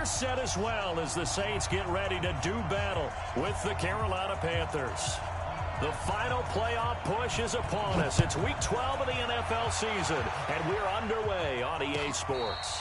set as well as the Saints get ready to do battle with the Carolina Panthers. The final playoff push is upon us. It's Week 12 of the NFL season, and we're underway on EA Sports.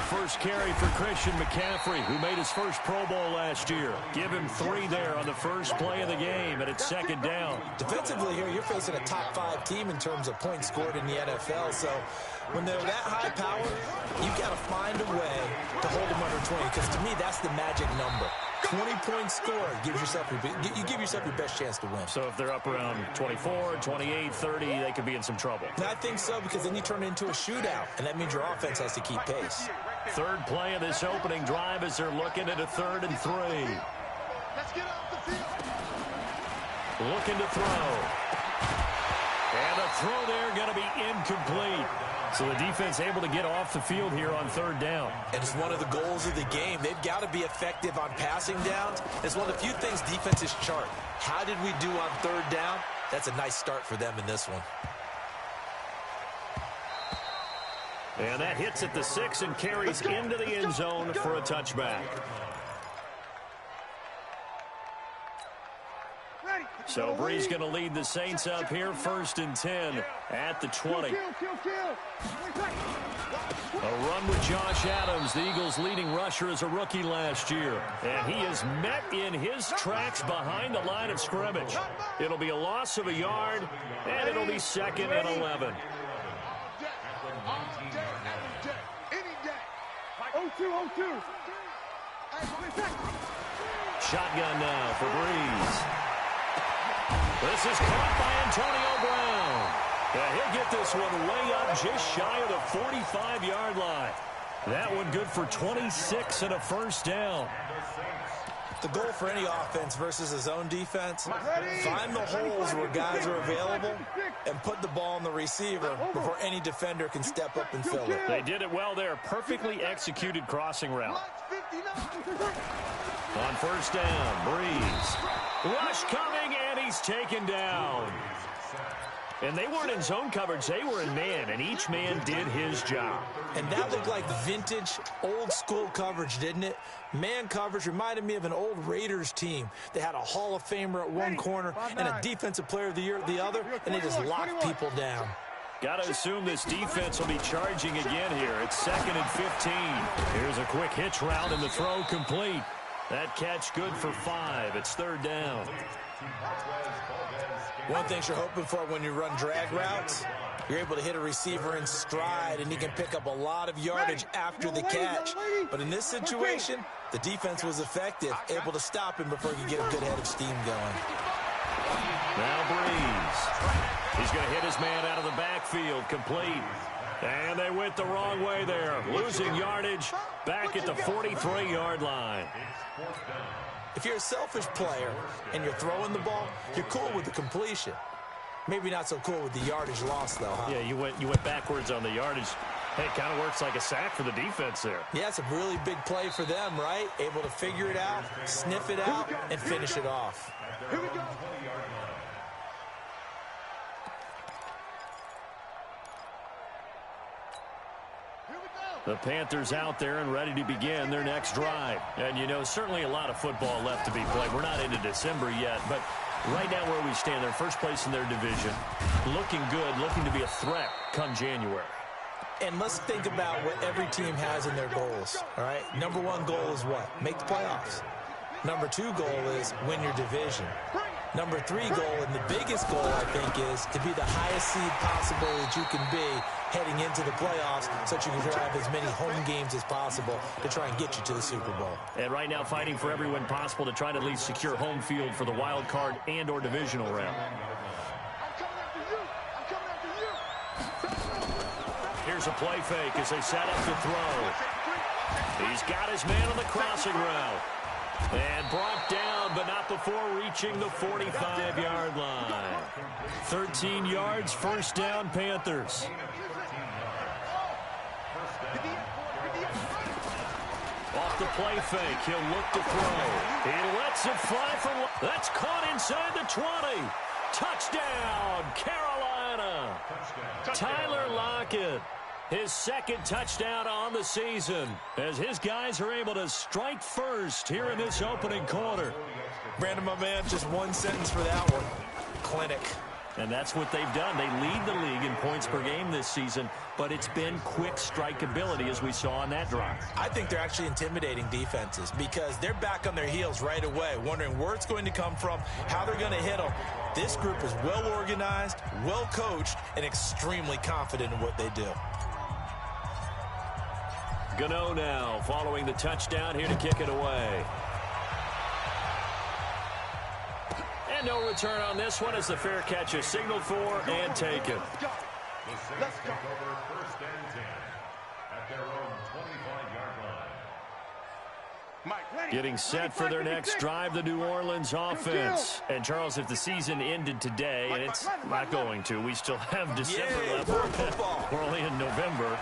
First carry for Christian McCaffrey, who made his first Pro Bowl last year. Give him 3 there on the first play of the game, and it's second down. Defensively here, you're facing a top 5 team in terms of points scored in the NFL. So when they're that high power, you've got to find a way to hold them under 20, because to me, that's the magic number. 20 points scored gives yourself you give yourself your best chance to win. So if they're up around 24, 28, 30, they could be in some trouble. And I think so, because then you turn it into a shootout, and that means your offense has to keep pace. Third play of this opening drive as they're looking at a 3rd and 3. Let's get off the field. Looking to throw. And the throw there going to be incomplete. So the defense able to get off the field here on 3rd down. And it's one of the goals of the game. They've got to be effective on passing downs. It's one of the few things defenses chart. How did we do on 3rd down? That's a nice start for them in this one. And that hits at the 6 and carries into the end zone for a touchback. So Bree's going to lead the Saints up here, 1st and 10 at the 20. A run with Josh Adams, the Eagles' leading rusher as a rookie last year. And he is met in his tracks behind the line of scrimmage. It'll be a loss of a yard, and it'll be 2nd and 11. 0-2. Shotgun now for Breeze. This is caught by Antonio Brown. Yeah, he'll get this one way up just shy of the 45-yard line. That one good for 26 and a first down. The goal for any offense versus a zone defense, find the holes where guys are available and put the ball on the receiver before any defender can step up and fill it. They did it well there. Perfectly executed crossing route. On 1st down, Breeze. Rush coming, and he's taken down. And they weren't in zone coverage. They were in man, and each man did his job. And that looked like vintage, old-school coverage, didn't it? Man coverage reminded me of an old Raiders team. They had a Hall of Famer at one corner and a Defensive Player of the Year at the other, and they just locked people down. Got to assume this defense will be charging again here. It's 2nd and 15. Here's a quick hitch route, and the throw complete. That catch good for 5. It's 3rd down. One thing you're hoping for when you run drag routes, you're able to hit a receiver in stride, and he can pick up a lot of yardage after the catch. But in this situation, the defense was effective, able to stop him before he could get a good head of steam going. Now Breeze. He's going to hit his man out of the backfield, complete. And they went the wrong way there, losing yardage back at the 43-yard line. If you're a selfish player and you're throwing the ball, you're cool with the completion. Maybe not so cool with the yardage loss, though, huh? Yeah, you went backwards on the yardage. Hey, it kind of works like a sack for the defense there. Yeah, it's a really big play for them, right? Able to figure it out, sniff it out, and finish it off. Here we go. The Panthers out there and ready to begin their next drive. And, you know, certainly a lot of football left to be played. We're not into December yet, but right now where we stand, they're first place in their division. Looking good, looking to be a threat come January. And let's think about what every team has in their goals, all right? Number 1 goal is what? Make the playoffs. Number 2 goal is win your division. Number 3 goal, and the biggest goal, I think, is to be the highest seed possible that you can be heading into the playoffs so that you can have as many home games as possible to try and get you to the Super Bowl. And right now fighting for every win possible to try to at least secure home field for the wild card and or divisional round. Here's a play fake as they set up to throw. He's got his man on the crossing route. And brought down, but not before reaching the 45-yard line. 13 yards, first down, Panthers. Off the play fake, he'll look to throw. He lets it fly from... That's caught inside the 20. Touchdown, Carolina. Tyler Lockett, his second touchdown on the season, as his guys are able to strike first here in this opening quarter. Brandon, my man, just one sentence for that one. Clinic. And that's what they've done. They lead the league in points per game this season, but it's been quick strike ability as we saw on that drive. I think they're actually intimidating defenses because they're back on their heels right away, wondering where it's going to come from, how they're going to hit them. This group is well organized, well coached, and extremely confident in what they do. Gano now following the touchdown here to kick it away. And no return on this one as the fair catch is signaled for and taken. Let's go. First and 10 at their own 25-yard line. Getting set for their next drive, the New Orleans offense. And, Charles, if the season ended today, and it's not going to, we still have December left. We're only in November.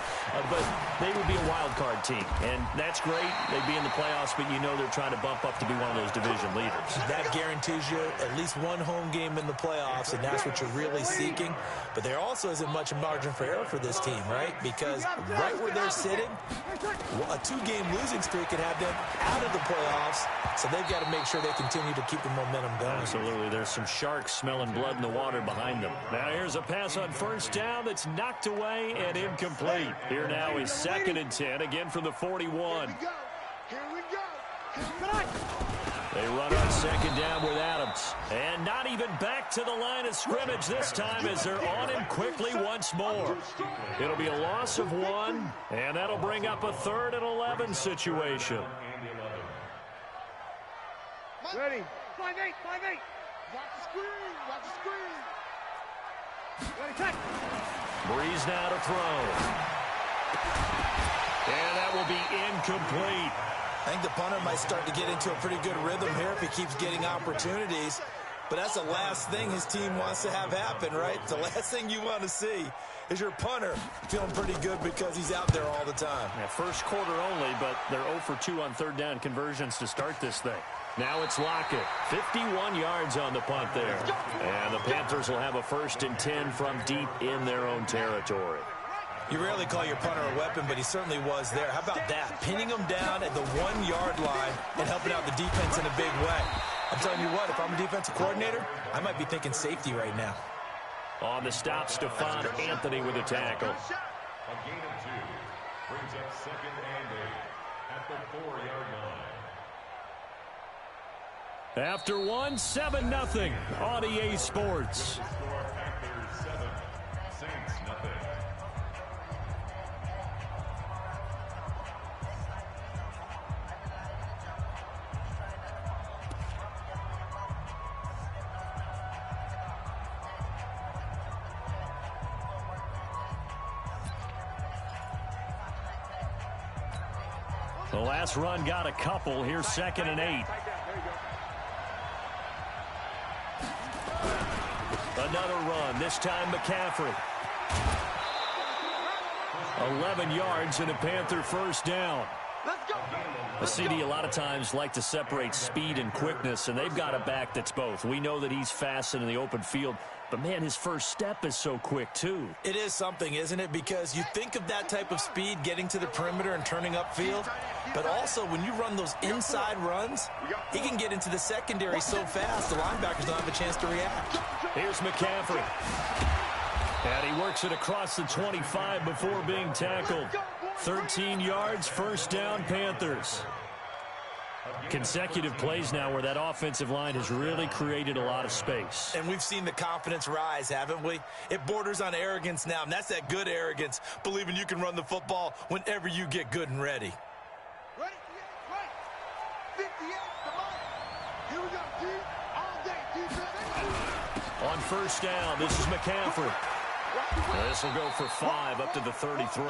But they would be a wild card team. And that's great. They'd be in the playoffs, but you know they're trying to bump up to be one of those division leaders. That guarantees you at least one home game in the playoffs, and that's what you're really seeking. But there also isn't much margin for error for this team, right? Because right where they're sitting, a two-game losing streak could have them out of the playoffs, so they've got to make sure they continue to keep the momentum going. Absolutely. There's some sharks smelling blood in the water behind them. Now here's a pass on first down that's knocked away and incomplete. Here now is 2nd and 10, again from the 41. Here we go. They run on 2nd down with Adams. And not even back to the line of scrimmage this time as they're on him quickly once more. It'll be a loss of 1, and that'll bring up a 3rd and 11 situation. Ready. 5-8. Watch the screen. Ready, check. Breeze now to throw. And that will be incomplete. I think the punter might start to get into a pretty good rhythm here if he keeps getting opportunities. But that's the last thing his team wants to have happen, right? The last thing you want to see is your punter feeling pretty good because he's out there all the time. Yeah, first quarter only, but they're 0 for 2 on 3rd down conversions to start this thing. Now it's Lockett. 51 yards on the punt there. And the Panthers will have a 1st and 10 from deep in their own territory. You rarely call your punter a weapon, but he certainly was there. How about that? Pinning him down at the 1-yard line and helping out the defense in a big way. I'm telling you what, if I'm a defensive coordinator, I might be thinking safety right now. On the stop, Stephon Anthony with a tackle. A gain of 2 brings up 2nd and 8 at the 4-yard line. After 1, 7-0 on EA Sports. Packers 7, Saints nothing. The last run got a couple. Here's 2nd and 8. Another run, this time McCaffrey. 11 yards and a Panther 1st down. A CD a lot of times like to separate speed and quickness, and they've got a back that's both. We know that he's fast in the open field, but, man, his first step is so quick, too. It is something, isn't it? Because you think of that type of speed getting to the perimeter and turning upfield, but also when you run those inside runs, he can get into the secondary so fast the linebackers don't have a chance to react. Here's McCaffrey. And he works it across the 25 before being tackled. 13 yards, 1st down, Panthers. Consecutive plays now where that offensive line has really created a lot of space. And we've seen the confidence rise, haven't we? It borders on arrogance now, and that's that good arrogance, believing you can run the football whenever you get good and ready. Ready? 58, come on. Here we go, D. All day, defense. On 1st down, this is McCaffrey. This will go for 5 up to the 33.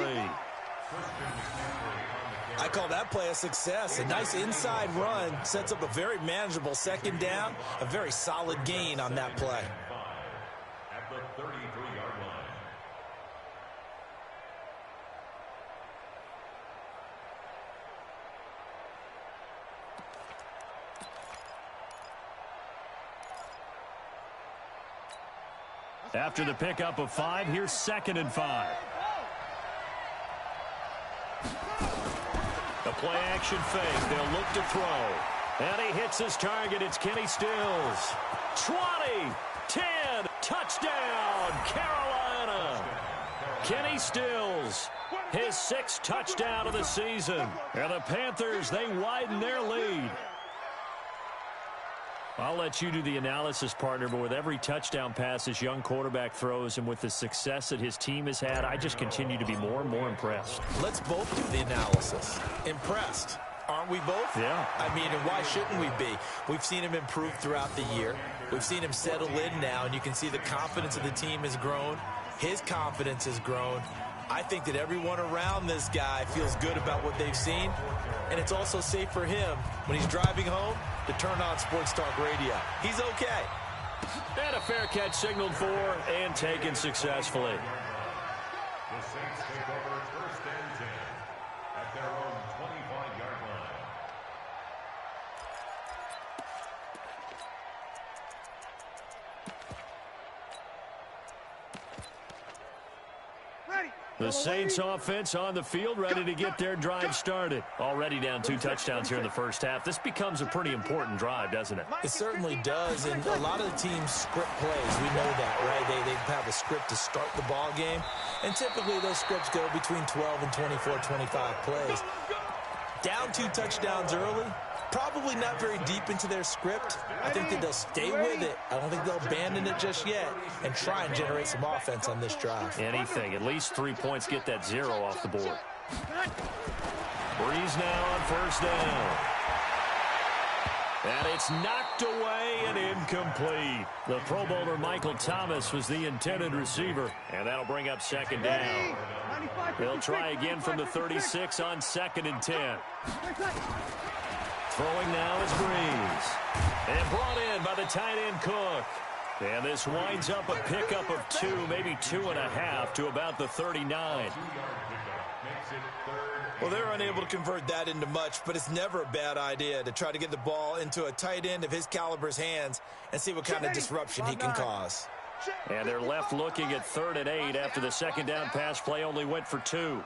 I call that play a success. A nice inside run sets up a very manageable 2nd down, a very solid gain on that play. At the 33-yard line. After the pickup of 5, here's 2nd and 5. A play-action fake. They'll look to throw. And he hits his target. It's Kenny Stills. 20, 10, touchdown, Carolina. Kenny Stills, his 6th touchdown of the season. And the Panthers, they widen their lead. I'll let you do the analysis, partner, but with every touchdown pass this young quarterback throws and with the success that his team has had, I just continue to be more and more impressed. Let's both do the analysis. Impressed. Aren't we both? Yeah. I mean, and why shouldn't we be? We've seen him improve throughout the year. We've seen him settle in now, and you can see the confidence of the team has grown. His confidence has grown. I think that everyone around this guy feels good about what they've seen, and it's also safe for him when he's driving home to turn on Sports Talk Radio. He's okay. And a fair catch signaled for and taken successfully. The Saints take over 1st and 10 at their own 25-yard line. The Saints offense on the field, ready to get their drive started. Already down 2 touchdowns here in the first half. This becomes a pretty important drive, doesn't it? It certainly does, and a lot of the teams script plays. We know that, right? They have a script to start the ball game, and typically those scripts go between 12 and 24, 25 plays. Down 2 touchdowns early, probably not very deep into their script. I think that they'll stay with it. I don't think they'll abandon it just yet and try and generate some offense on this drive. Anything. At least 3 points, get that 0 off the board. Breeze now on 1st down. And it's knocked away and incomplete. The Pro Bowler Michael Thomas was the intended receiver, and that'll bring up 2nd down. They'll try again from the 36 on 2nd and 10. Throwing now is Breeze. And brought in by the tight end Cook. And this winds up a pickup of 2, maybe 2.5 to about the 39. Well, they're unable to convert that into much, but it's never a bad idea to try to get the ball into a tight end of his caliber's hands and see what kind of disruption he can cause. And they're left looking at 3rd and 8 after the 2nd down pass play only went for 2.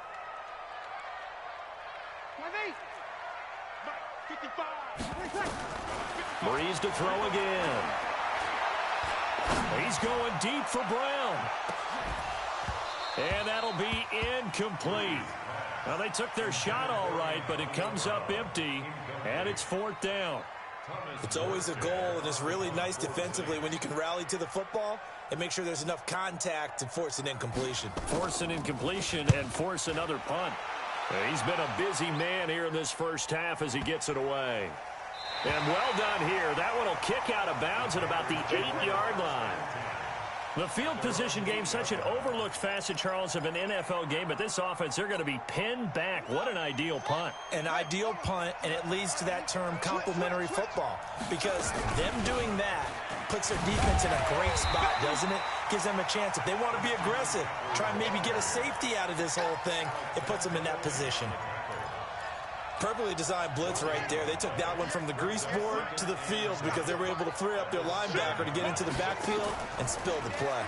Breeze to throw again. He's going deep for Brown. And that'll be incomplete. Well, they took their shot all right, but it comes up empty, and it's 4th down. It's always a goal, and it's really nice defensively when you can rally to the football and make sure there's enough contact to force an incompletion. Force an incompletion and force another punt. He's been a busy man here in this first half as he gets it away. And well done here. That one will kick out of bounds at about the 8-yard line. The field position game, such an overlooked facet, Charles, of an NFL game, but this offense, they're going to be pinned back. What an ideal punt. An ideal punt, and it leads to that term complementary football, because them doing that puts their defense in a great spot, doesn't it? Gives them a chance. If they want to be aggressive, try and maybe get a safety out of this whole thing, it puts them in that position. Perfectly designed blitz right there. They took that one from the grease board to the field because they were able to free up their linebacker to get into the backfield and spill the play.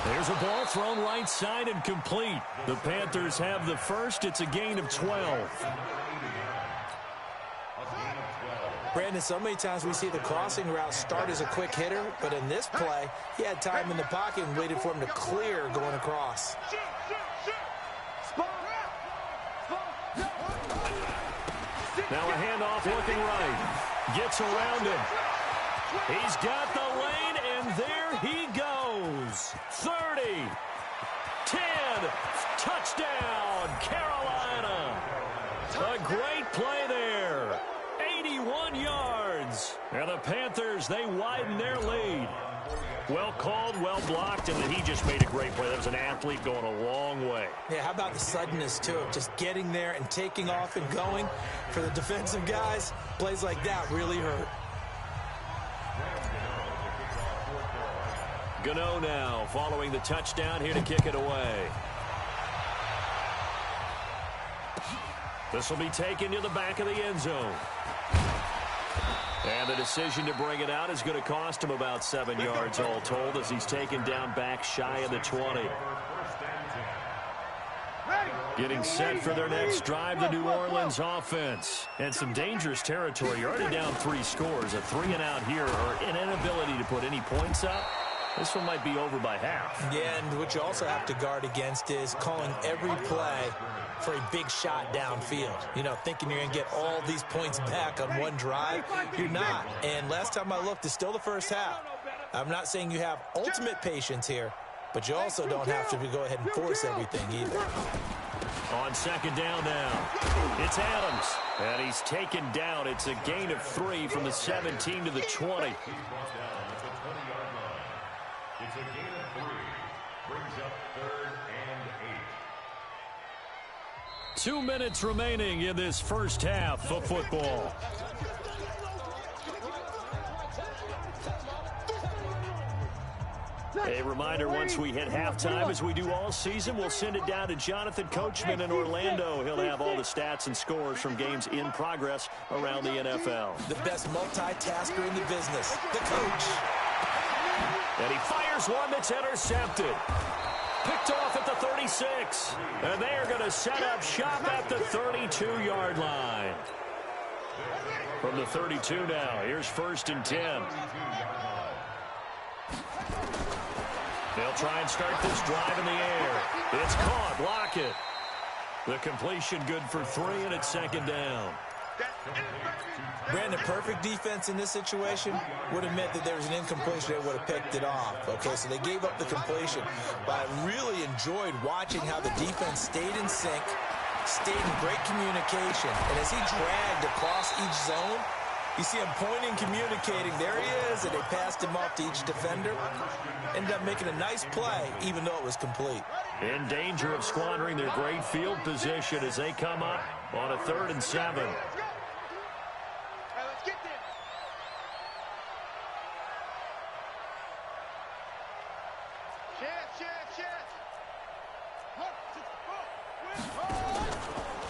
There's a ball thrown right side and complete. The Panthers have the first. It's a gain of 12. Brandon, so many times we see the crossing route start as a quick hitter, but in this play, he had time in the pocket and waited for him to clear going across. Now a handoff looking right. Gets around him. He's got the lane, and there he goes. 30, 10, touchdown, Carolina. A great play there. 81 yards. And the Panthers, they widen their lead. Well called, well blocked, and then he just made a great play. That was an athlete going a long way. Yeah, how about the suddenness, too, of just getting there and taking off and going? For the defensive guys, plays like that really hurt. Gano now following the touchdown here to kick it away. This will be taken to the back of the end zone. And the decision to bring it out is going to cost him about 7 yards all told as he's taken down back shy of the 20. Getting set for their next drive, the New Orleans offense. And some dangerous territory. You're already down 3 scores. A 3-and-out here or an inability to put any points up. This one might be over by half. Yeah, and what you also have to guard against is calling every play for a big shot downfield. You know, thinking you're going to get all these points back on one drive. You're not. And last time I looked, it's still the first half. I'm not saying you have ultimate patience here, but you also don't have to go ahead and force everything either. On second down now, it's Adams. And he's taken down. It's a gain of 3 from the 17 to the 20. It's a gain of 3. Brings up 3rd and 8. 2 minutes remaining in this first half of football. A reminder, once we hit halftime, as we do all season, we'll send it down to Jonathan Coachman in Orlando. He'll have all the stats and scores from games in progress around the NFL. The best multitasker in the business, the coach. And he fires one that's intercepted. Picked off at the 36. And they are going to set up shop at the 32-yard line. From the 32 now, here's 1st and 10. They'll try and start this drive in the air. It's caught. Lockett. The completion good for 3, and it's 2nd down. Brandon, perfect defense in this situation would have meant that there was an incompletion. They would have picked it off. Okay, so they gave up the completion. But I really enjoyed watching how the defense stayed in sync, stayed in great communication. And as he dragged across each zone, you see him pointing, communicating. There he is, and they passed him off to each defender. Ended up making a nice play, even though it was complete. In danger of squandering their great field position as they come up on a 3rd and 7.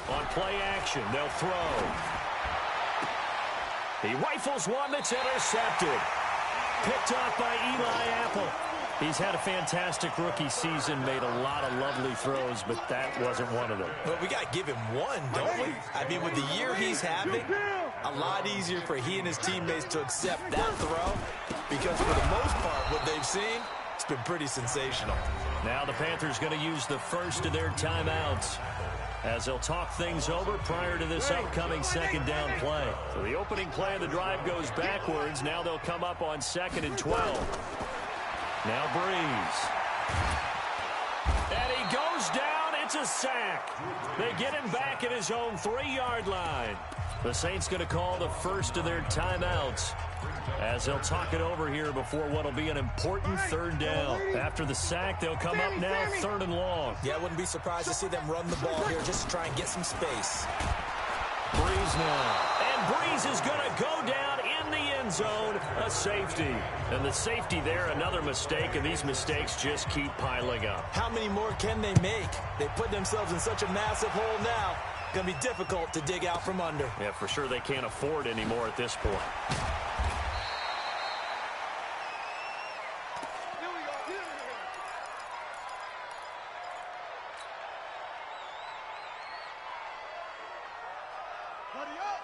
On play action, they'll throw. He rifles one that's intercepted. Picked off by Eli Apple. He's had a fantastic rookie season, made a lot of lovely throws, but that wasn't one of them. Well, we got to give him one, don't we? I mean, with the year he's having, a lot easier for he and his teammates to accept that throw because for the most part, what they've seen, it's been pretty sensational. Now the Panthers going to use the first of their timeouts as they'll talk things over prior to this upcoming 2nd down play. So the opening play of the drive goes backwards. Now they'll come up on 2nd and 12. Now Breeze. And he goes down. It's a sack. They get him back at his own 3-yard line. The Saints going to call the first of their timeouts as they'll talk it over here before what will be an important 3rd down. After the sack, they'll come up now 3rd and long. Yeah, I wouldn't be surprised to see them run the ball here just to try and get some space. Breeze now. And Breeze is going to go down in the end zone. A safety. And the safety there, another mistake, and these mistakes just keep piling up. How many more can they make? They put themselves in such a massive hole now. Going to be difficult to dig out from under. Yeah, for sure they can't afford anymore at this point.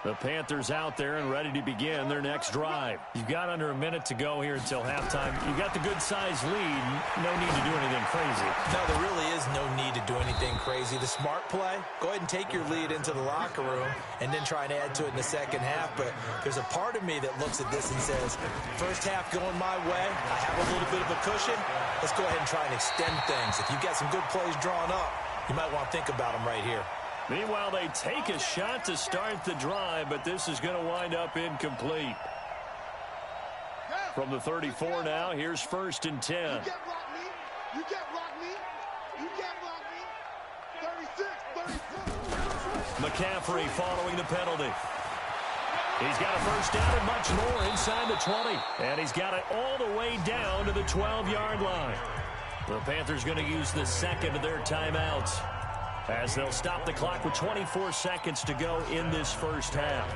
The Panthers out there and ready to begin their next drive. You've got under a minute to go here until halftime. You've got the good-sized lead. No need to do anything crazy. No, there really is no need to do anything crazy. The smart play, go ahead and take your lead into the locker room and then try and add to it in the second half. But there's a part of me that looks at this and says, first half going my way, I have a little bit of a cushion. Let's go ahead and try and extend things. If you've got some good plays drawn up, you might want to think about them right here. Meanwhile, they take a shot to start the drive, but this is going to wind up incomplete. From the 34 now, here's 1st and 10. You can't block me. You can't block me. You can't block me. 36, 34. McCaffrey following the penalty. He's got a first down and much more inside the 20. And he's got it all the way down to the 12-yard line. The Panthers going to use the second of their timeouts as they'll stop the clock with 24 seconds to go in this first half.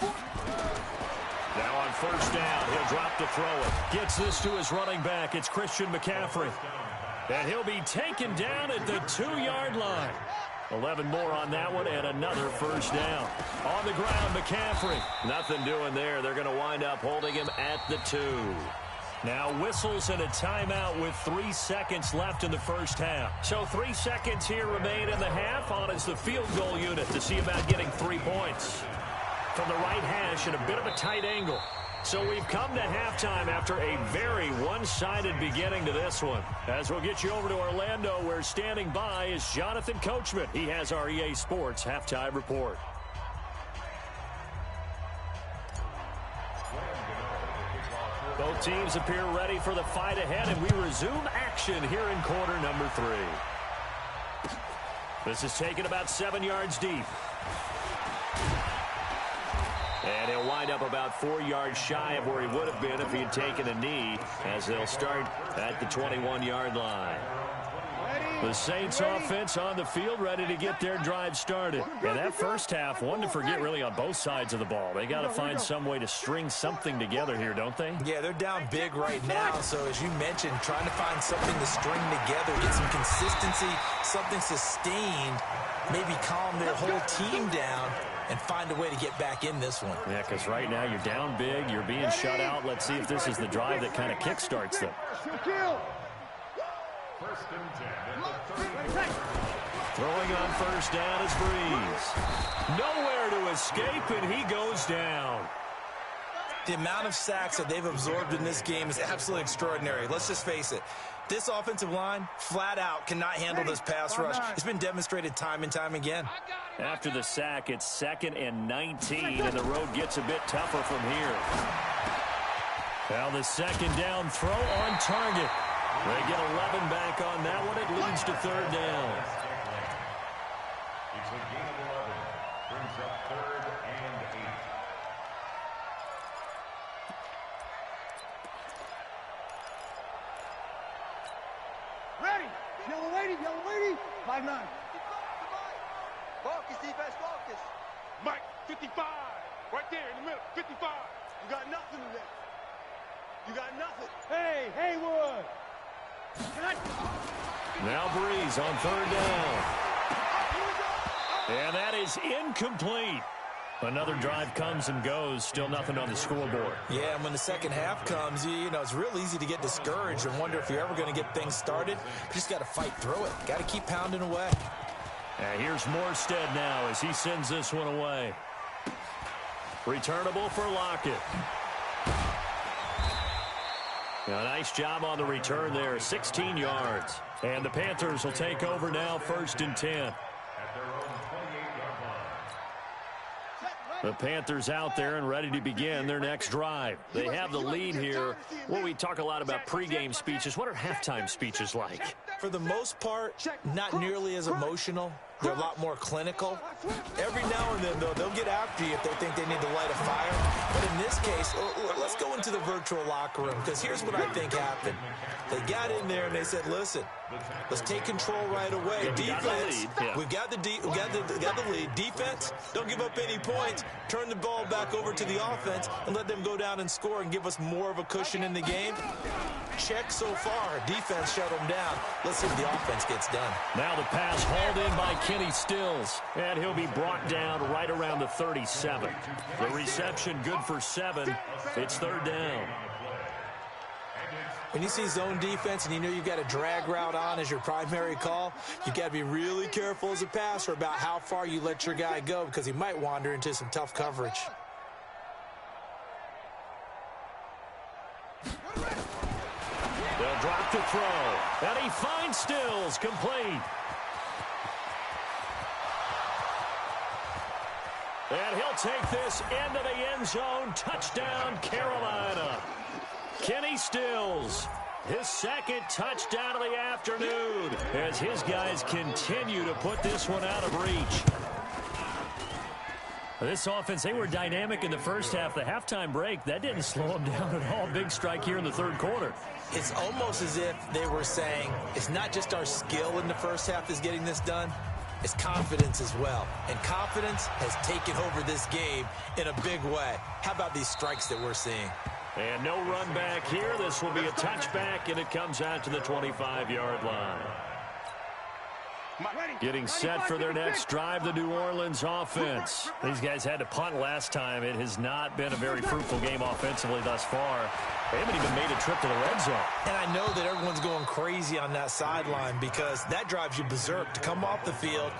Now on first down, he'll drop to throw it. Gets this to his running back. It's Christian McCaffrey. And he'll be taken down at the 2-yard line. 11 more on that one and another first down. On the ground, McCaffrey. Nothing doing there. They're going to wind up holding him at the 2. Now whistles and a timeout with 3 seconds left in the first half. So 3 seconds here remain in the half. On is the field goal unit to see about getting 3 points. From the right hash and a bit of a tight angle. So we've come to halftime after a very one-sided beginning to this one. As we'll get you over to Orlando, where standing by is Jonathan Coachman. He has our EA Sports halftime report. Both teams appear ready for the fight ahead, and we resume action here in quarter number 3. This is taken about 7 yards deep. And he'll wind up about 4 yards shy of where he would have been if he had taken a knee, as they'll start at the 21-yard line. The Saints offense on the field, ready to get their drive started. And that first half, one to forget really on both sides of the ball. They got to find some way to string something together here, don't they? Yeah, they're down big right now. So as you mentioned, trying to find something to string together, get some consistency, something sustained, maybe calm their whole team down and find a way to get back in this one. Yeah, because right now you're down big, you're being shut out. Let's see if this is the drive that kind of kickstarts them. First and 10. Throwing on first down is Breeze. Nowhere to escape, and he goes down. The amount of sacks that they've absorbed in this game is absolutely extraordinary. Let's just face it. This offensive line, flat out, cannot handle this pass rush. It's been demonstrated time and time again. After the sack, it's 2nd and 19, and the road gets a bit tougher from here. Now the second down throw on target. They get 11 back on that one. It leads to 3rd down. It's a gain of 11. Brings up 3rd and 8. Ready. Yellow lady. 5'9". Focus, defense, focus. Mike, 55. Right there in the middle, 55. You got nothing today. You got nothing. Hey, Haywood. Now Breeze on 3rd down. And that is incomplete. Another drive comes and goes. Still nothing on the scoreboard. Yeah, and when the second half comes, you know, it's real easy to get discouraged and wonder if you're ever going to get things started. You just got to fight through it. Got to keep pounding away. And here's Morstead now as he sends this one away. Returnable for Lockett. A nice job on the return there, 16 yards. And the Panthers will take over now, 1st and 10. At their own 28-yard line. The Panthers out there and ready to begin their next drive. They have the lead here. Well, we talk a lot about pregame speeches. What are halftime speeches like? For the most part, not nearly as emotional. They're a lot more clinical. Every now and then, though, they'll get after you if they think they need to light a fire. But in this case, let's go into the virtual locker room, because here's what I think happened. They got in there and they said, listen, let's take control right away. Defense, we've got the lead. Defense, don't give up any points. Turn the ball back over to the offense and let them go down and score and give us more of a cushion in the game. Check so far. Defense shut them down. Let's see if the offense gets done. Now the pass hauled in by Kenny Stills, and he'll be brought down right around the 37. The reception good for 7. It's 3rd down. When you see zone defense and you know you've got a drag route on as your primary call, you've got to be really careful as a passer about how far you let your guy go, because he might wander into some tough coverage. They'll drop to throw, and he finds Stills, complete. And he'll take this into the end zone. Touchdown, Carolina. Kenny Stills, his 2nd touchdown of the afternoon, as his guys continue to put this one out of reach. This offense, they were dynamic in the first half. The halftime break, that didn't slow them down at all. Big strike here in the 3rd quarter. It's almost as if they were saying, it's not just our skill in the first half that's getting this done. is confidence as well. And confidence has taken over this game in a big way. How about these strikes that we're seeing? And no run back here. This will be a touchback, and it comes out to the 25-yard line. Getting set for their next drive, the New Orleans offense. These guys had to punt last time. It has not been a very fruitful game offensively thus far. They haven't even made a trip to the red zone. And I know that everyone's going crazy on that sideline because that drives you berserk to come off the field,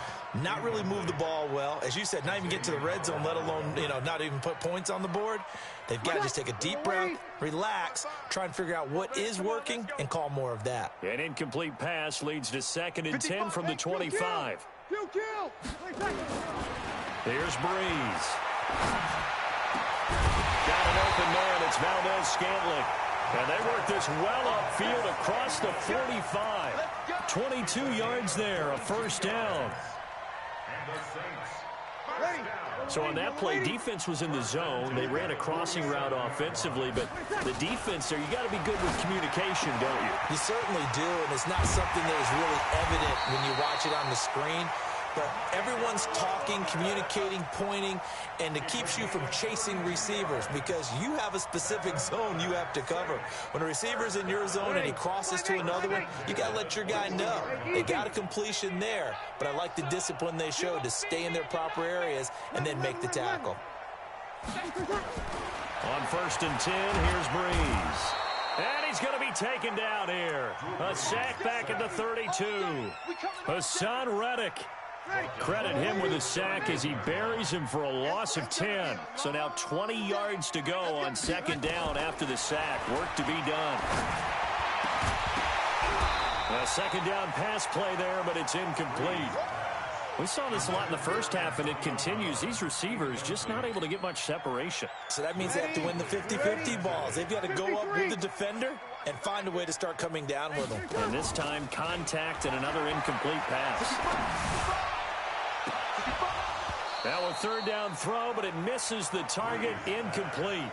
not really move the ball well. As you said, not even get to the red zone, let alone, not even put points on the board. They've got to just take a deep breath, relax, try and figure out what is working, and call more of that. An incomplete pass leads to 2nd and 10 from the 25. Here's Breeze. Got an open man. It's Valdez-Scantling. And they work this well upfield across the 45. 22 yards there, a first down. So on that play, defense was in the zone. They ran a crossing route offensively, but the defense there, you got to be good with communication, don't you? You certainly do, and it's not something that is really evident when you watch it on the screen. But everyone's talking, communicating, pointing, and it keeps you from chasing receivers because you have a specific zone you have to cover. When a receiver's in your zone and he crosses to another one, you got to let your guy know. They got a completion there, but I like the discipline they showed to stay in their proper areas and then make the tackle. On 1st and 10, here's Breeze. And he's going to be taken down here. A sack back at the 32. Hassan Reddick. Credit him with a sack as he buries him for a loss of 10. So now 20 yards to go on 2nd down after the sack. Work to be done. A 2nd down pass play there, but it's incomplete. We saw this a lot in the first half, and it continues. These receivers just not able to get much separation. So that means they have to win the 50-50 balls. They've got to go up with the defender and find a way to start coming down with them. And this time, contact and another incomplete pass. Now a 3rd down throw, but it misses the target, incomplete.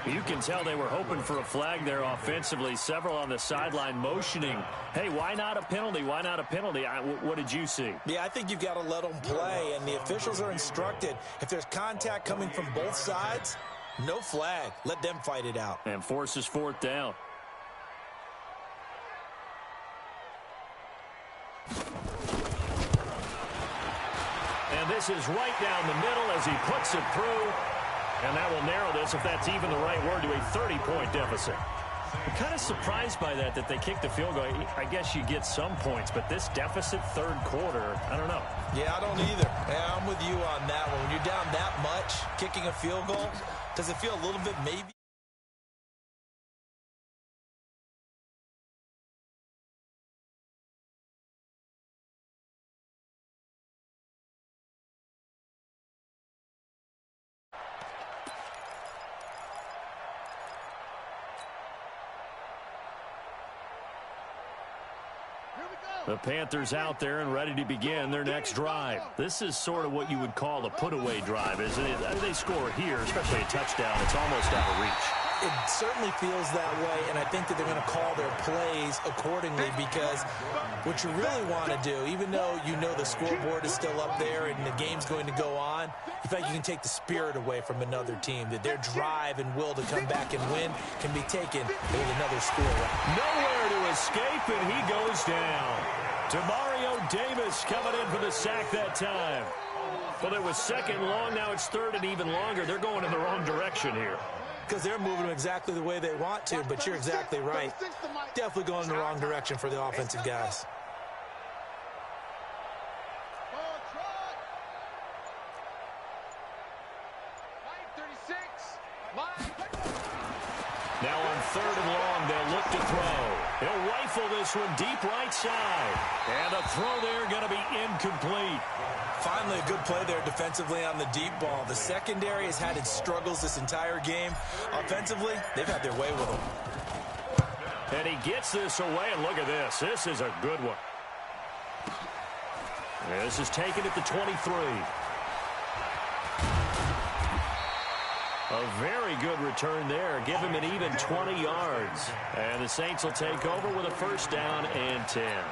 You can tell they were hoping for a flag there offensively. Several on the sideline motioning. Hey, why not a penalty? Why not a penalty? What did you see? Yeah, I think you've got to let them play, and the officials are instructed. If there's contact coming from both sides, no flag. Let them fight it out. And forces 4th down. And this is right down the middle as he puts it through. And that will narrow this, if that's even the right word, to a 30-point deficit. I'm kind of surprised by that they kicked the field goal. I guess you get some points, but this deficit 3rd quarter, I don't know. Yeah, I don't either. Yeah, I'm with you on that one. When you're down that much, kicking a field goal, does it feel a little bit maybe? The Panthers out there and ready to begin their next drive. This is sort of what you would call a put-away drive, isn't it? They score here, especially a touchdown. It's almost out of reach. It certainly feels that way, and I think that they're going to call their plays accordingly because what you really want to do, even though you know the scoreboard is still up there and the game's going to go on, you feel like you can take the spirit away from another team, that their drive and will to come back and win can be taken with another score. Nowhere to escape, and he goes down. Demario Davis coming in for the sack that time. Well, it was 2nd long, now it's 3rd and even longer. They're going in the wrong direction here. Because they're moving them exactly the way they want to, but you're exactly right. Definitely going in the wrong direction for the offensive guys. Now on 3rd and long, they'll look to throw. He'll rifle this one deep right side. And a throw there going to be incomplete. Finally, a good play there defensively on the deep ball. The secondary has had its struggles this entire game. Offensively, they've had their way with them. And he gets this away, and look at this. This is a good one. This is taken at the 23. A very good return there. Give him an even 20 yards. And the Saints will take over with a 1st down and 10.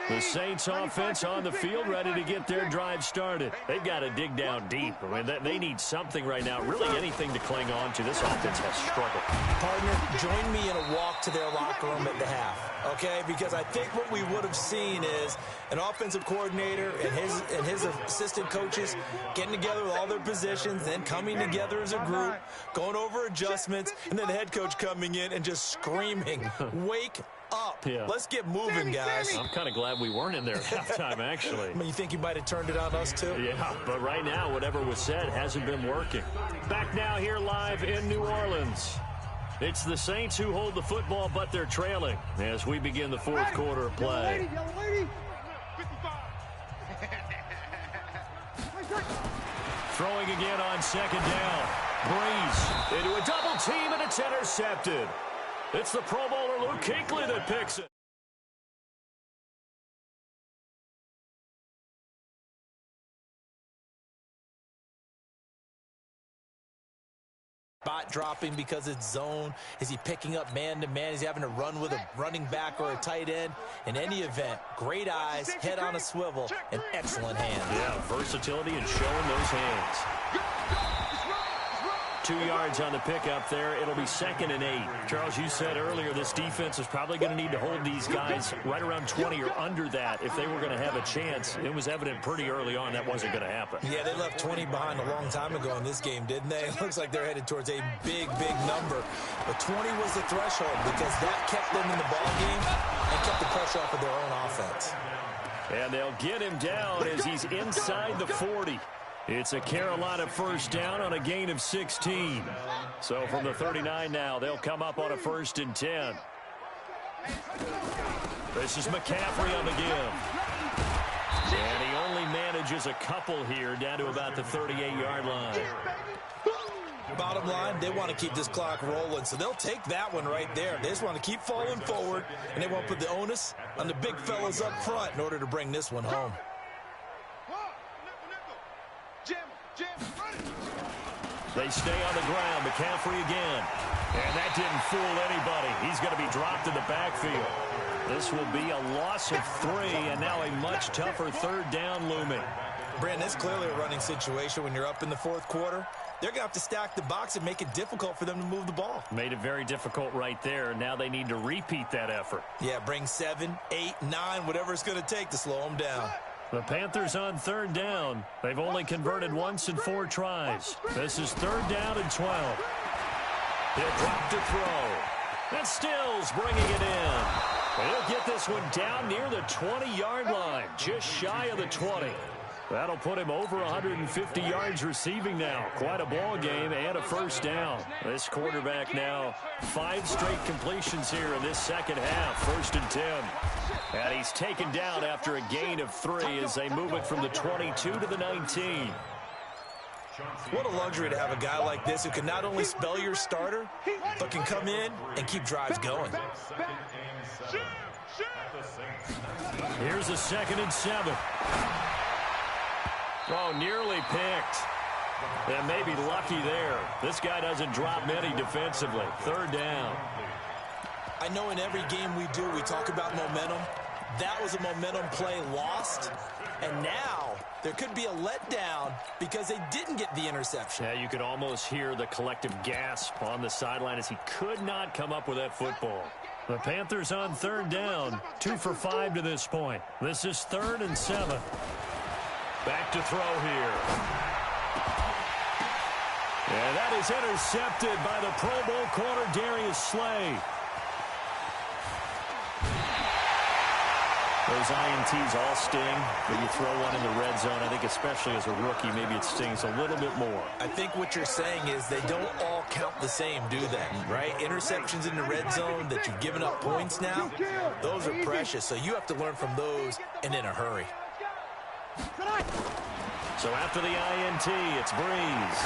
The Saints offense on the field, ready to get their drive started. They've got to dig down deep. I mean, they need something right now, really anything to cling on to. This offense has struggled. Partner, join me in a walk to their locker room at the half, okay? Because I think what we would have seen is an offensive coordinator and his assistant coaches getting together with all their positions, then coming together as a group, going over adjustments, and then the head coach coming in and just screaming, wake up. Yeah. Let's get moving, guys. I'm kind of glad we weren't in there at halftime, actually. I mean, you think you might have turned it on us, too? Yeah, but right now, whatever was said hasn't been working. Back now here live in New Orleans. It's the Saints who hold the football, but they're trailing as we begin the fourth quarter of play. Throwing again on second down. Breeze into a double team, and it's intercepted. It's the Pro Bowler Luke Kuechly that picks it. Spot dropping because it's zone. Is he picking up man-to-man? Is he having to run with a running back or a tight end? In any event, great eyes, head on a swivel, and excellent hands. Yeah, versatility and showing those hands. 2 yards on the pickup there. It'll be 2nd and 8. Charles, you said earlier this defense is probably going to need to hold these guys right around 20 or under that if they were going to have a chance. It was evident pretty early on that wasn't going to happen. Yeah, they left 20 behind a long time ago in this game, didn't they? It looks like they're headed towards a big, big number. But 20 was the threshold because that kept them in the ball game and kept the pressure off of their own offense. And they'll get him down as he's inside the 40. It's a Carolina first down on a gain of 16. So from the 39 now, they'll come up on a 1st and 10. This is McCaffrey on the give. And he only manages a couple here down to about the 38-yard line. Bottom line, they want to keep this clock rolling, so they'll take that one right there. They just want to keep falling forward, and they want to put the onus on the big fellas up front in order to bring this one home. They stay on the ground. McCaffrey again. And that didn't fool anybody. He's going to be dropped in the backfield. This will be a loss of 3, and now a much tougher 3rd down looming. Brandon, it's clearly a running situation when you're up in the 4th quarter. They're going to have to stack the box and make it difficult for them to move the ball. Made it very difficult right there. Now they need to repeat that effort. Yeah, bring 7, 8, 9, whatever it's going to take to slow them down. The Panthers on 3rd down. They've only converted once in 4 tries. This is 3rd down and 12. He'll drop to throw. And Stills bringing it in. He'll get this one down near the 20-yard line, just shy of the 20. That'll put him over 150 yards receiving now. Quite a ball game and a first down. This quarterback now 5 straight completions here in this second half. 1st and 10. And he's taken down after a gain of 3 as they move it from the 22 to the 19. What a luxury to have a guy like this who can not only spell your starter, but can come in and keep drives going. Here's a 2nd and 7. Oh, nearly picked. And maybe lucky there. This guy doesn't drop many defensively. 3rd down. I know in every game we do, we talk about momentum. That was a momentum play lost. And now there could be a letdown because they didn't get the interception. Yeah, you could almost hear the collective gasp on the sideline as he could not come up with that football. The Panthers on 3rd down. 2 for 5 to this point. This is 3rd and 7. Back to throw here. And that is intercepted by the Pro Bowl corner, Darius Slay. Those INTs all sting when you throw one in the red zone. I think especially as a rookie, maybe it stings a little bit more. I think what you're saying is they don't all count the same, do they? Right? Interceptions in the red zone that you've given up points now, those are precious. So you have to learn from those and in a hurry. So after the INT, it's Breeze.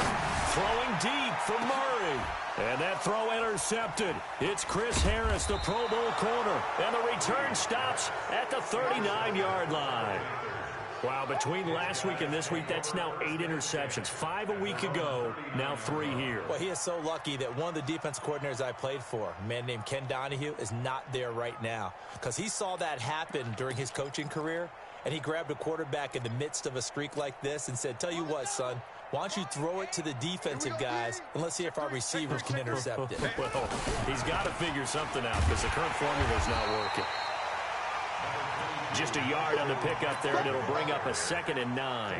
Throwing deep for Murray. And that throw intercepted. It's Chris Harris, the Pro Bowl corner. And the return stops at the 39-yard line. Wow, between last week and this week, that's now 8 interceptions. 5 a week ago, now 3 here. Well, he is so lucky that one of the defense coordinators I played for, a man named Ken Donahue, is not there right now. Because he saw that happen during his coaching career, and he grabbed a quarterback in the midst of a streak like this and said, tell you what, son, why don't you throw it to the defensive guys, and let's see if our receivers can intercept it. Well, he's got to figure something out because the current formula is not working. Just a yard on the pickup there, and it'll bring up a 2nd and 9.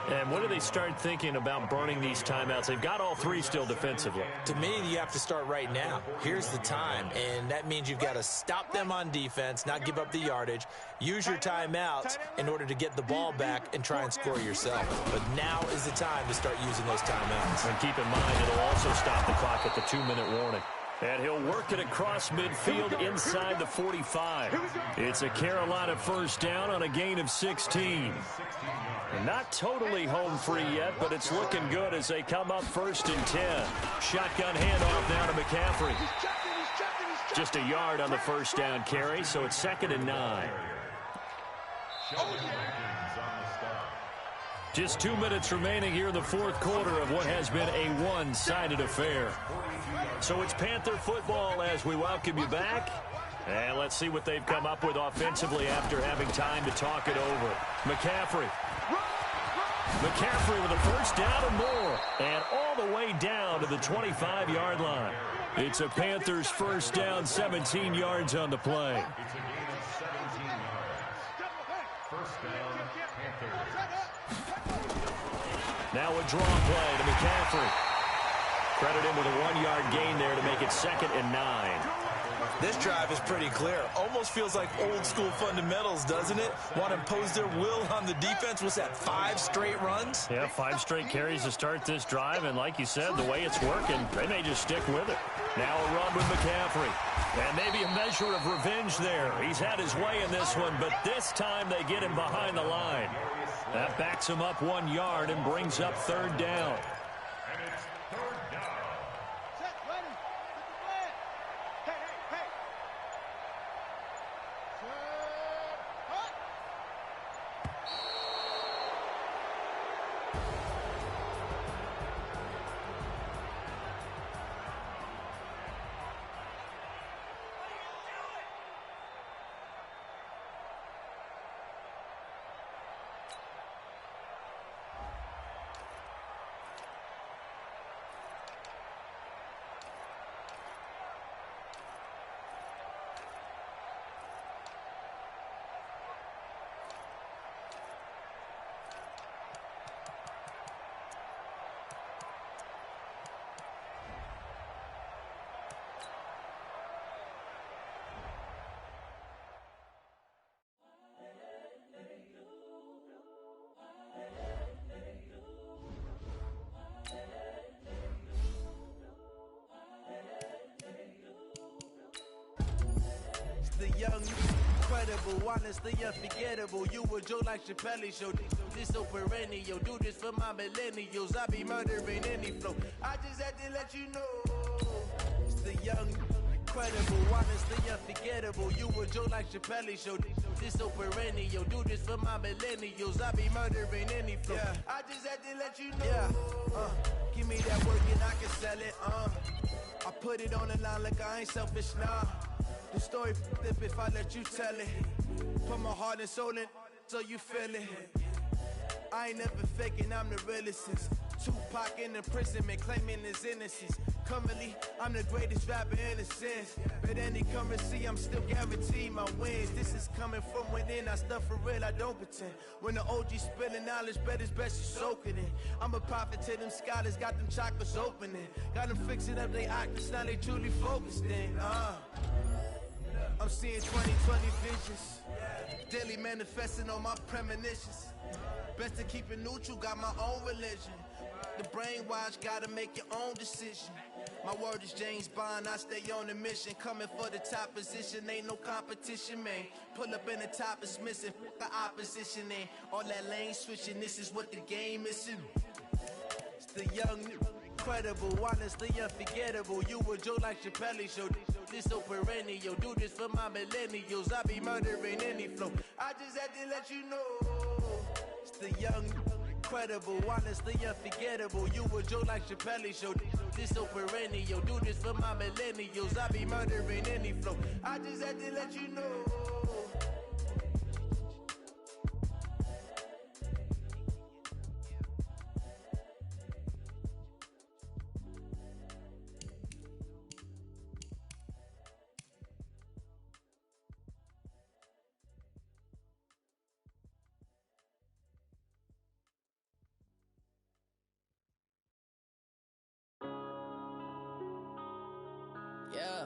And what do they start thinking about burning these timeouts? They've got all 3 still defensively. To me, you have to start right now. Here's the time, and that means you've got to stop them on defense, not give up the yardage, use your timeouts in order to get the ball back and try and score yourself. But now is the time to start using those timeouts. And keep in mind, it'll also stop the clock at the 2-minute warning. And he'll work it across midfield inside the 45. It's a Carolina first down on a gain of 16. Not totally home free yet, but it's looking good as they come up 1st and 10. Shotgun handoff now to McCaffrey. Just a yard on the first down carry, so it's 2nd and 9. Just 2 minutes remaining here in the 4th quarter of what has been a one-sided affair. So it's Panther football as we welcome you back. And let's see what they've come up with offensively after having time to talk it over. McCaffrey with a first down and more. And all the way down to the 25-yard line. It's a Panthers first down, 17 yards on the play. It's a gain of 17 yards. First down, Panthers. Now a draw play to McCaffrey. Credit him with a 1-yard gain there to make it 2nd and 9. This drive is pretty clear. Almost feels like old school fundamentals, doesn't it? Want to impose their will on the defense. What's that, 5 straight runs? Yeah, 5 straight carries to start this drive. And like you said, the way it's working, they may just stick with it. Now a run with McCaffrey. And maybe a measure of revenge there. He's had his way in this one, but this time they get him behind the line. That backs him up 1 yard and brings up 3rd down. The young, incredible, honestly unforgettable. You a Joe like Chappelle show. This so perennial. Do this for my millennials. I be murdering any flow. I just had to let you know. It's the young, incredible, honestly unforgettable. You a Joe like Chappelle show. This so perennial. Do this for my millennials. I be murdering any flow. Yeah. I just had to let you know. Yeah. Give me that work and I can sell it. I put it on the line like I ain't selfish now. The story flip if I let you tell it. Put my heart and soul in so you feel it. I ain't never faking, I'm the realest since Tupac in imprisonment, claiming his innocence. Currently, I'm the greatest rapper in a sense. But any currency, I'm still guaranteed my wins. This is coming from within, I stuff for real, I don't pretend. When the OG spilling knowledge, bet it's best you soak it in. I'm a prophet to them scholars, got them chakras opening. Got them fixing up they octaves, now they truly focused in. I'm seeing 2020 visions, daily manifesting on my premonitions. Best to keep it neutral, got my own religion. The brainwash, gotta make your own decision. My word is James Bond, I stay on a mission. Coming for the top position, ain't no competition, man. Pull up in the top, it's missing, the opposition ain't. All that lane switching, this is what the game is. It's the young, incredible, honestly unforgettable. You a Joe like Chappelle show. This so perennial. Do this for my millennials. I be murdering any flow. I just had to let you know. the young, incredible, honestly unforgettable. You a joke like Chappelle Show. This so perennial. Do this for my millennials. I be murdering any flow. I just had to let you know. Yeah.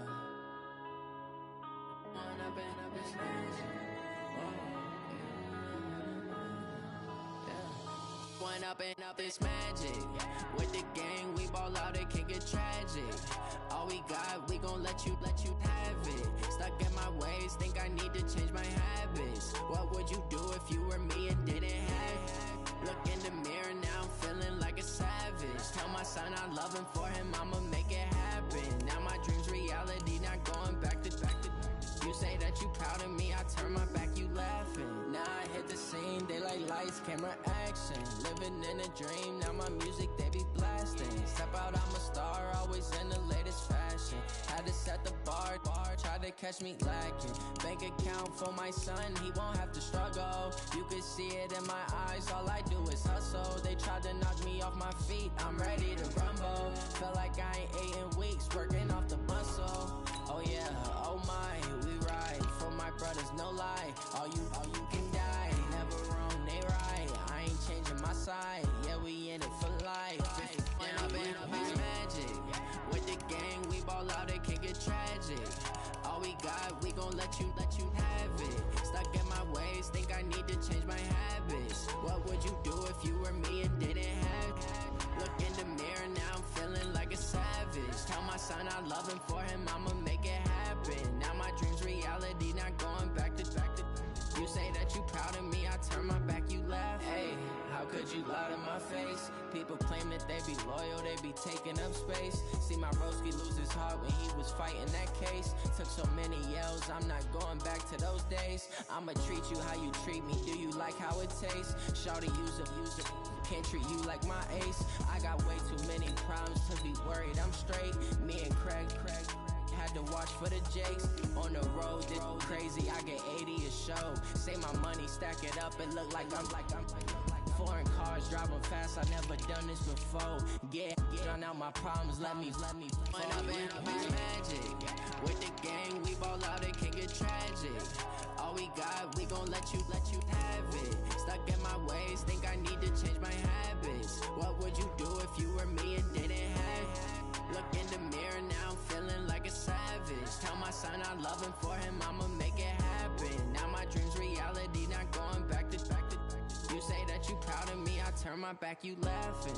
One up and up is magic. With the gang, we ball out, it can get tragic. All we got, we gon' let you have it. Stuck in my ways, think I need to change my habits. What would you do if you were me and didn't have it? Look in the mirror, now I'm feeling like a savage. Tell my son I love him, for him I'ma make it happen. Now my dream's reality, not going back to. You say that you proud of me, I turn my back, you laughing. Now I hit the scene, they like lights, camera, action. Living in a dream, now my music, they be blasting. Step out, I'm a star, always in the latest fashion. Had to set the bar, try to catch me lacking. Bank account for my son, he won't have to struggle. You can see it in my eyes, all I do is hustle. They tried to knock me off my feet, I'm ready to rumble. Feel like I ain't ate in weeks, working off the muscle. Oh yeah, oh my, we ride for my brothers, no lie. All you can die, never wrong, they right. I ain't changing my side, yeah, we in it for life. When I been up, it's magic. With the gang, we ball out, it can get tragic. All we got, we gon' let you have it. Stuck in my ways, think I need to change my habits. What would you do if you were me and didn't have it? Look in the mirror, now I'm feeling like a savage. Tell my son I love him, for him I'ma make it happen. Now my dream's reality, not going back to. You say that you proud of me, I turn my back, you laugh. Hey, how could you lie to my face? People claim that they be loyal, they be taking up space. See my broski lose his heart when he was fighting that case. Took so many yells, I'm not going back to those days. I'ma treat you how you treat me, do you like how it tastes? Shawty, use it. Can't treat you like my ace. I got way too many problems to be worried, I'm straight. Me and Craig had to watch for the Jakes. On the road, this crazy, I get 80 a show. Say my money, stack it up, it look like I'm foreign cars, driving fast, I never done this before. Get drown out my problems, let me When I'm in a big magic. With the gang, we ball out, it can get tragic. All we got, we gon' let you have it. Stuck in my ways, think I need to change my habits. What would you do if you were me and didn't have it? Look in the mirror, now I'm feeling like a savage. Tell my son I love him, for him I'ma make it happen. Now my dream's reality, not going back to. You say that you proud of me, I turn my back, you laughing.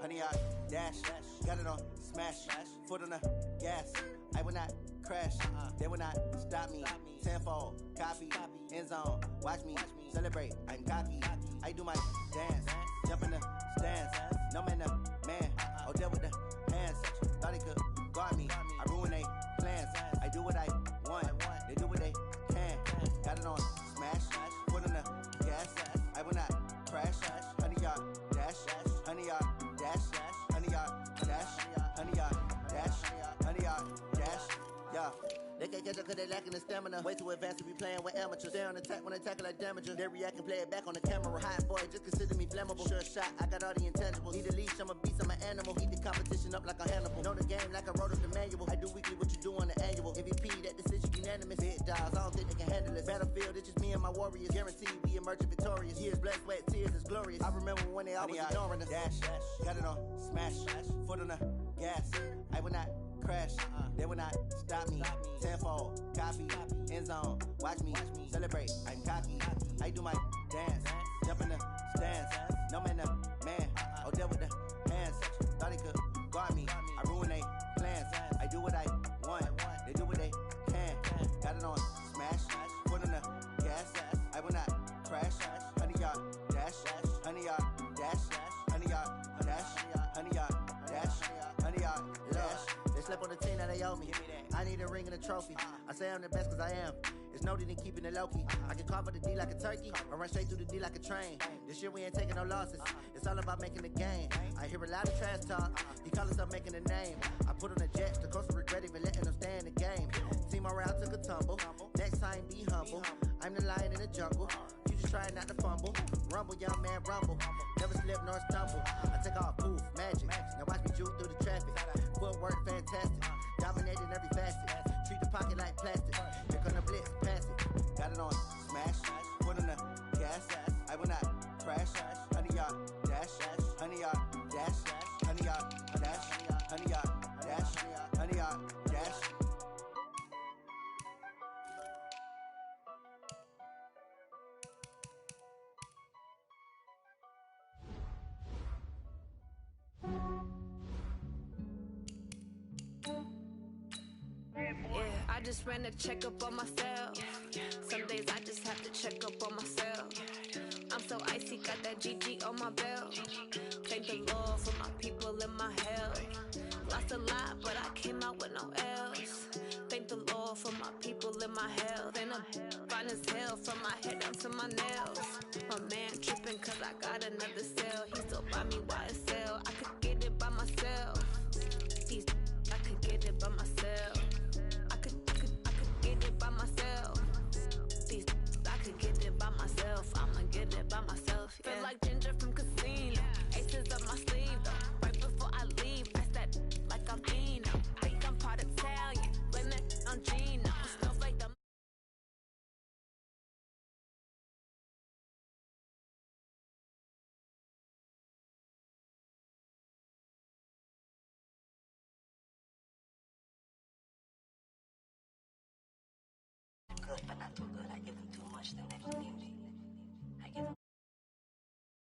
Honey, I dash, got it on smash, foot on the gas. I will not crash, they will not stop me. Tenfold, copy, end zone, watch me celebrate. I'm cocky, I do my dance, jump in the stands. No man, the man, oh, deal with the hands. Thought he could guard me, I ruin they plans. I do what I want, they do what they can. Got it on smash, foot on the gas. I will not crash, honey, y'all dash, honey, y'all dash, honey, y'all dash, honey, y'all dash, honey, y'all dash, yeah. They can't catch up cause they lacking the stamina. Way too advanced to be playing with amateurs. Stay on attack when they tackle like damager. They react and play it back on the camera. Hot boy, just consider me flammable. Sure shot, I got all the intangibles. Need a leash, I'm a beast, I'm an animal. Heat the competition up like a Hannibal. Know the game like I wrote up the manual. I do weekly what you do on the annual. MVP, that decision unanimous. Big dials, I don't think they can handle this. Battlefield, it's just me and my warriors. Guaranteed we emerge victorious. Years, blood, sweat, tears, it's glorious. I remember when they always ignoring us. Dash, got it on smash, foot on the gas. I will not crash, they will not stop me. Tenfold, copy, end zone, watch me celebrate. I'm cocky, I do my dance, jump in the stands. No man, the man. on the team that they owe me. I need a ring and a trophy. I say I'm the best cause I am. It's noted in keeping it low-key. I can carve up the D like a turkey or run straight through the D like a train. This year we ain't taking no losses. It's all about making the game. I hear a lot of trash talk. He call us up making a name. I put on the jets. The coast will regret even letting them stay in the game. Team morale took a tumble. Next time be humble. I'm the lion in the jungle. You just try not to fumble. Rumble, young man, rumble. Never slip nor stumble. I take off, poof, magic. Now watch me juke through the traffic. Footwork fantastic. Dominating every facet. Treat the pocket like plastic. Here come the blitz, pass it. Got it on smash. Foot on the gas. I will not crash. 100-yard dash. 100-yard dash. 100-yard dash. 100-yard dash. 100-yard dash. Yeah, I just ran a checkup on myself. Some days I just have to check up on myself. I'm so icy, got that GG on my belt. Thank the Lord for my people and my health. Lost a lot, but I came out with no else. Thank the Lord for my people and my health. And I'm fine as hell from my head down to my nails. My man tripping cause I got another cell. He still buy me YSL. I could get it by myself. I could get it by myself. I could get it by myself. I could get it by myself. I'ma get it by myself. Yeah. Feel like Ginger from Casino. Aces up my sleeve though. Right before I leave, that's that like I'm Eno. Think I'm part Italian. Blame it on Gino. Smells like the good, but not too good. I give them too much, then they leave me.